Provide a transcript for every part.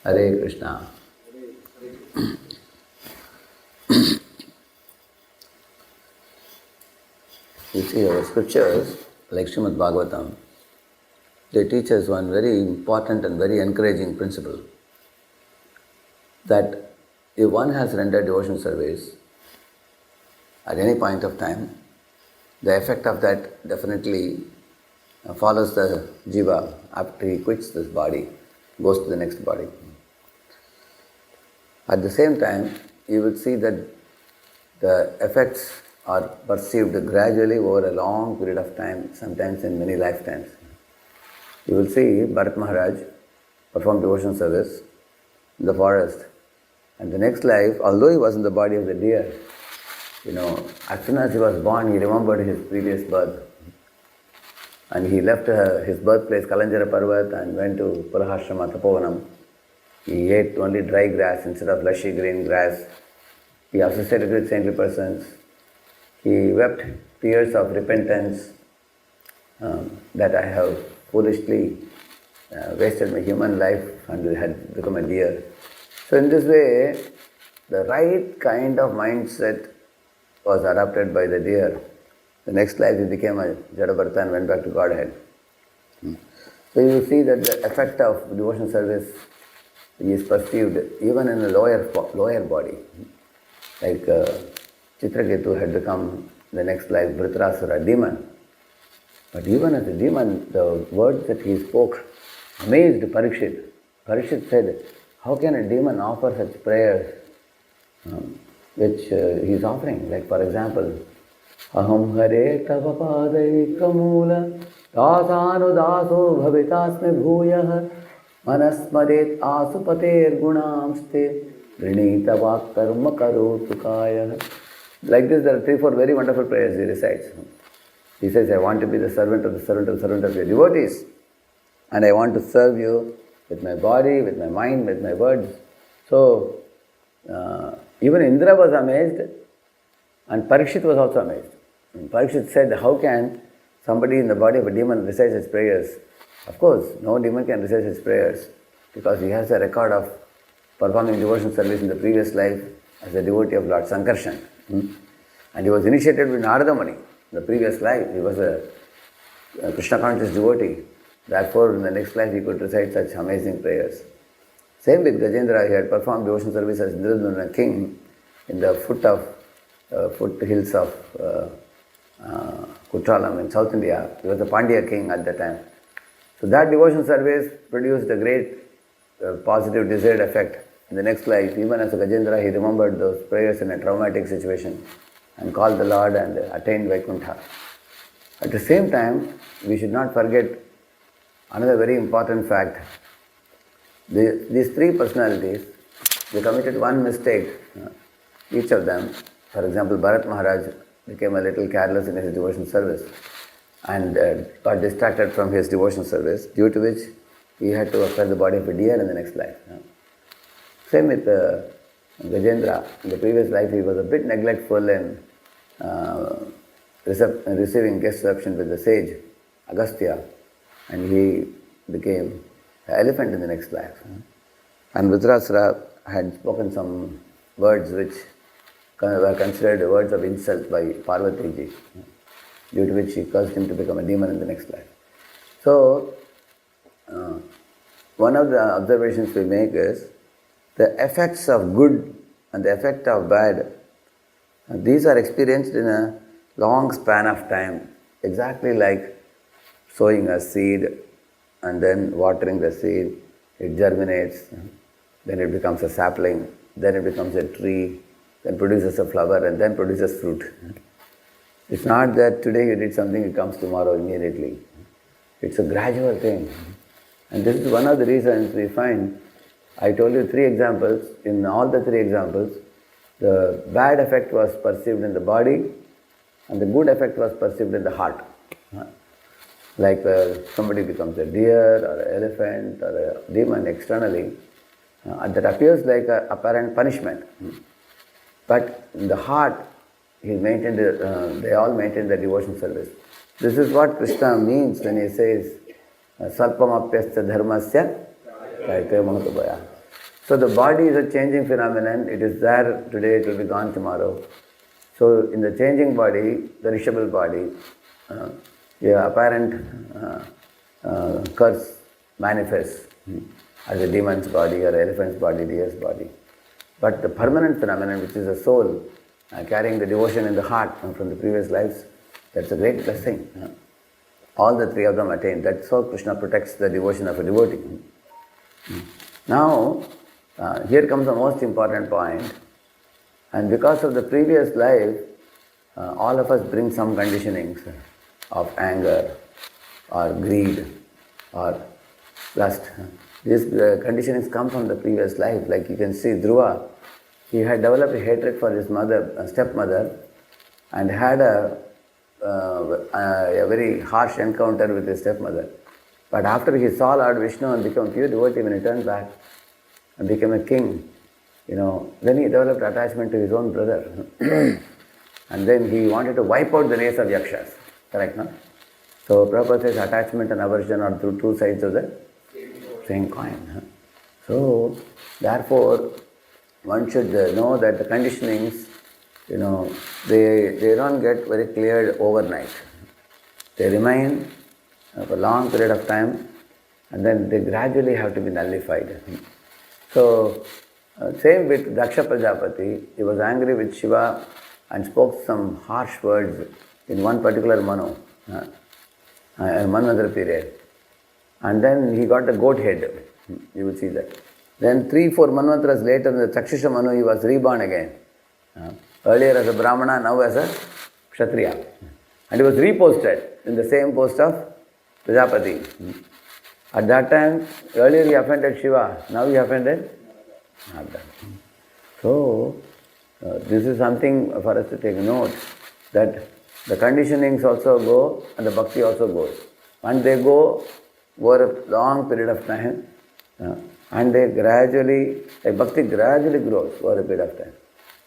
Hare Krishna. You see, our scriptures, like Srimad Bhagavatam, they teach us one very important and very encouraging principle, that if one has rendered devotional service at any point of time, the effect of that definitely follows the jiva after he quits this body, goes to the next body. At the same time, you will see that the effects are perceived gradually over a long period of time, sometimes in many lifetimes. You will see Bharat Maharaj perform devotional service in the forest, and the next life, although he was in the body of the deer, as soon as he was born, he remembered his previous birth. And he left his birthplace, Kalanjara Parvat, and went to Purahashrama Tapovanam. He ate only dry grass instead of lushy green grass. He associated with saintly persons. He wept tears of repentance that I have foolishly wasted my human life and had become a deer. So in this way, the right kind of mindset was adopted by the deer. The next life he became a Jadabharta and went back to Godhead. So you see that the effect of devotional service is perceived even in the lower body. Like Chitraketu had become the next life Vritrasura, demon. But even as a demon, the words that he spoke amazed Parikshit. Parikshit said, how can a demon offer such prayers which he is offering? Like for example, Aham Hare Tava Padaikamula Dasanu Daso Bhavitasme Bhuyah Manasmaret Asupater Gunamste Rinita Vakarma Karotukaya. Like this, there are 3-4 very wonderful prayers he recites. He says, I want to be the servant of the servant of the servant of your devotees. And I want to serve you with my body, with my mind, with my words. So, even Indra was amazed, and Parikshit was also amazed. And Parikshit said, how can somebody in the body of a demon recite his prayers? Of course, no demon can recite his prayers, because he has a record of performing devotional service in the previous life as a devotee of Lord Sankarshan. And he was initiated with Narada Muni. In the previous life, he was a Krishna conscious devotee. Therefore, in the next life, he could recite such amazing prayers. Same with Gajendra, he had performed devotional service as Indradumna king in the foothills of Kutralam in South India. He was a Pandya king at that time. So that devotional service produced a great positive desired effect. In the next life, even as a Gajendra, he remembered those prayers in a traumatic situation and called the Lord and attained Vaikuntha. At the same time, we should not forget another very important fact. These 3 personalities, they committed one mistake, each of them. For example, Bharat Maharaj became a little careless in his devotional service and got distracted from his devotional service, due to which he had to acquire the body of a deer in the next life. Same with Gajendra. In the previous life, he was a bit neglectful in receiving guest reception with the sage, Agastya, and he became an elephant in the next life. And Vritrasura had spoken some words which were considered words of insult by Parvati ji, due to which she caused him to become a demon in the next life. So, one of the observations we make is the effects of good and the effect of bad. These are experienced in a long span of time, exactly like sowing a seed and then watering the seed. It germinates, then it becomes a sapling, then it becomes a tree, then produces a flower, and then produces fruit. It's not that today you did something, it comes tomorrow immediately. It's a gradual thing. And this is one of the reasons we find, I told you 3 examples. In all the 3 examples, the bad effect was perceived in the body and the good effect was perceived in the heart. Like somebody becomes a deer or an elephant or a demon externally, that appears like an apparent punishment. But in the heart, they all maintained the devotion service. This is what Krishna means when he says, Salpam apyasya dharmasya kaite mahatubhaya. So the body is a changing phenomenon. It is there today, it will be gone tomorrow. So in the changing body, perishable body, the apparent curse manifests as a demon's body or elephant's body, deer's body. But the permanent phenomenon, which is a soul carrying the devotion in the heart from the previous lives, that's a great blessing. All the three of them attain. That's how Krishna protects the devotion of a devotee. Now, here comes the most important point. And because of the previous life, all of us bring some conditionings of anger or greed or lust. These conditionings come from the previous life. Like you can see Dhruva, he had developed a hatred for his mother, stepmother, and had a very harsh encounter with his stepmother. But after he saw Lord Vishnu and became a pure devotee, when he turned back and became a king, then he developed attachment to his own brother. And then he wanted to wipe out the race of Yakshas. Correct, no? So Prabhupada says attachment and aversion are two sides of the same coin. So, therefore, one should know that the conditionings, they don't get very cleared overnight. They remain for a long period of time, and then they gradually have to be nullified. So, same with Daksha Prajapati. He was angry with Shiva and spoke some harsh words in one particular Manu, Manvantara period. And then he got a goat head. You will see that. Then 3-4 Manvantaras later, in the Chakshusha Manu, he was reborn again. Earlier as a Brahmana, now as a Kshatriya. And he was reposted in the same post of Prajapati. At that time, earlier he offended Shiva, now he offended Nada. So, this is something for us to take note, that the conditionings also go and the bhakti also goes. And they go over a long period of time, and they gradually, like bhakti gradually grows over a period of time.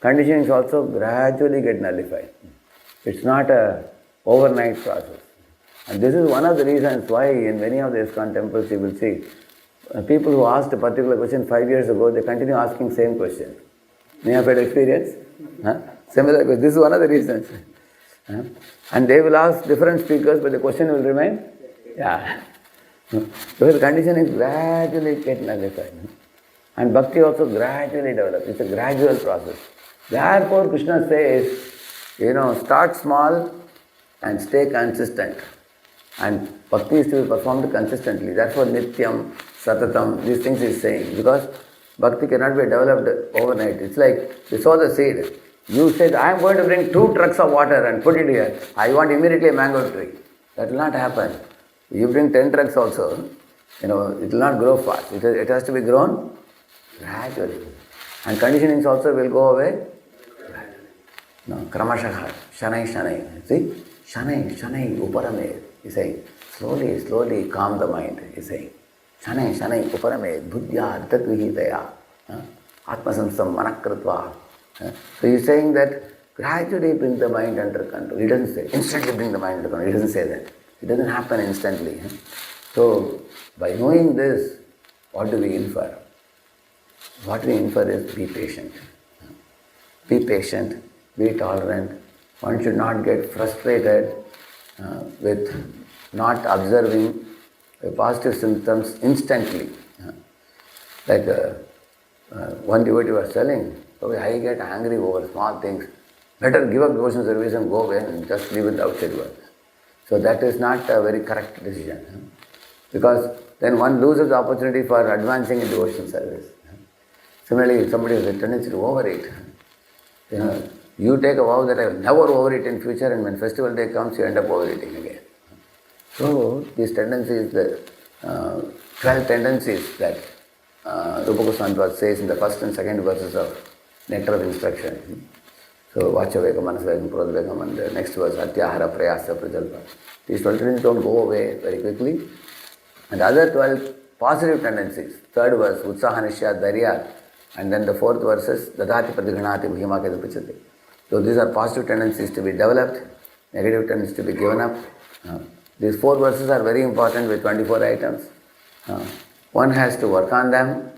Conditionings also gradually get nullified. It's not a overnight process. And this is one of the reasons why in many of the ISKCON temples you will see people who asked a particular question 5 years ago, they continue asking same question. May have had experience? Similar question. This is one of the reasons. And they will ask different speakers, but the question will remain? Yeah. Because the conditioning gradually get nullified. And bhakti also gradually develops. It's a gradual process. Therefore, Krishna says, start small and stay consistent. And bhakti is to be performed consistently. Therefore, nityam, satatam, these things he is saying. Because bhakti cannot be developed overnight. It's like you sow the seed. You said, I am going to bring 2 trucks of water and put it here. I want immediately a mango tree. That will not happen. You bring 10 trucks also, it will not grow fast. It has to be grown gradually. And conditionings also will go away gradually. No, kramashaha, shanai. See? Shanai, uparame. He's saying, slowly calm the mind. He's saying, shanai, uparame, buddhya, dadvihitaya, atmasamsam manakritva. So he's saying that gradually bring the mind under control. He doesn't say, instantly bring the mind under control. He doesn't say that. It doesn't happen instantly. So, by knowing this, what do we infer? What we infer is be patient. Be patient, be tolerant. One should not get frustrated with not observing positive symptoms instantly. Like one devotee was telling, I get angry over small things. Better give up devotion service and go away and just live with the outside world. So that is not a very correct decision. Because then one loses the opportunity for advancing in devotion service. Similarly, if somebody has a tendency to overeat, you take a vow that I will never overeat in future, and when festival day comes, you end up overeating again. So these tendencies, the 12 tendencies that Rupa Goswami says in the first and second verses of Nectar of Instruction. So Vachavekam, Manasavekam, Prodavekam, and the next verse, Atyahara, Prayasa, Prajalpa. These 12 tendencies don't go away very quickly. And the other 12 positive tendencies, third verse, Utsahanishya, Dharya, and then the fourth verse is Dadati Pradighanati Bhimakeda Pachati. So these are positive tendencies to be developed, negative tendencies to be given up. These 4 verses are very important with 24 items. One has to work on them,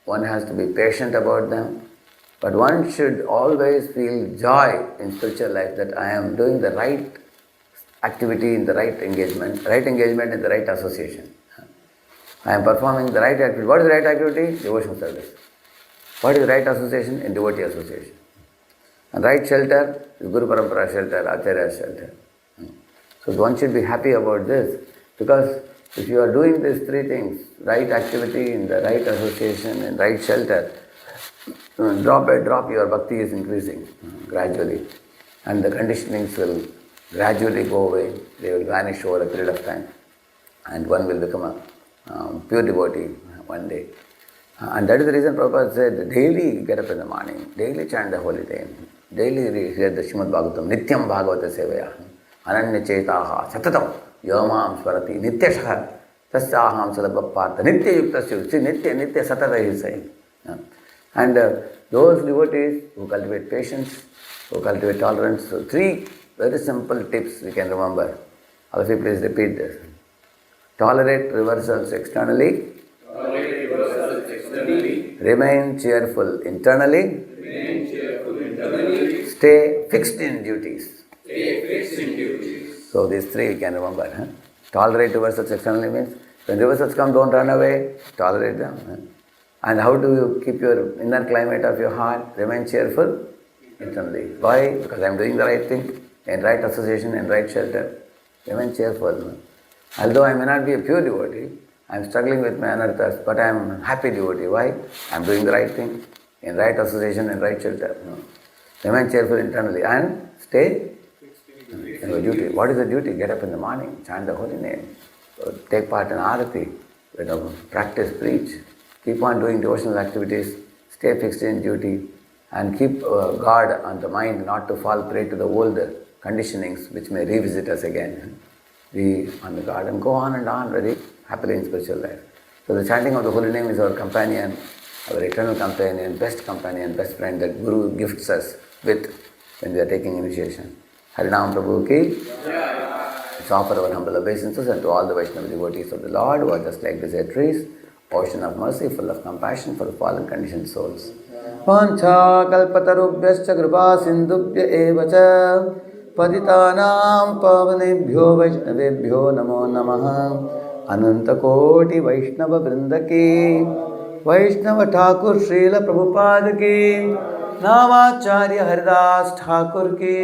one has to be patient about them, but one should always feel joy in spiritual life that I am doing the right activity in the right engagement in the right association. I am performing the right activity. What is the right activity? Devotional service. What is the right association? In devotee association. And right shelter is Guru Parampara shelter, Acharya shelter. So one should be happy about this, because if you are doing these three things, right activity in the right association and right shelter, drop by drop your bhakti is increasing gradually, and the conditionings will gradually go away. They will vanish over a period of time, and one will become a pure devotee one day. And that is the reason Prabhupada said, daily get up in the morning, daily chant the holy name, daily hear the Srimad Bhagavatam, Nityam Bhagavata Sevaya, Ananya Chetaha, Satatam, Yomam Swarati, Nityashaha, Tasyaham Salabhapartha, Nitya Yuktasya, see Nitya Satata he is saying. And those devotees who cultivate patience, who cultivate tolerance, so three very simple tips we can remember. All of you please repeat this. Tolerate reversals externally. Remain cheerful internally. Stay fixed in duties. So these three we can remember. Tolerate reversals externally means when reversals come, don't run away, tolerate them. And how do you keep your inner climate of your heart? Remain cheerful internally. Why? Because I am doing the right thing, in right association, in right shelter. Remain cheerful. Although I may not be a pure devotee, I am struggling with my anarthas, but I am a happy devotee. Why? I am doing the right thing, in right association, in right shelter. Remain cheerful internally and stay in your duty. What is the duty? Get up in the morning, chant the holy name, take part in arati, practice, preach, keep on doing devotional activities, stay fixed in duty, and keep guard on the mind not to fall prey to the old conditionings which may revisit us again. Be on the guard and go on and on very happily in spiritual life. So the chanting of the holy name is our companion, our eternal companion, best friend that Guru gifts us with when we are taking initiation. Harinam Prabhu ki. Let's offer our humble obeisances and to all the Vaishnava devotees of the Lord who are just like desert trees, ocean of mercy, full of compassion for the fallen conditioned souls. Vancha kalpatarubhyascha kripa sindubhya evacha patitanam pavanebhyo vaishnavebhyo namo namaha ananta koti vaishnava vrindaki Vaishnava Thakur Srila Prabhupada ki Namacharya Haridas Thakur ki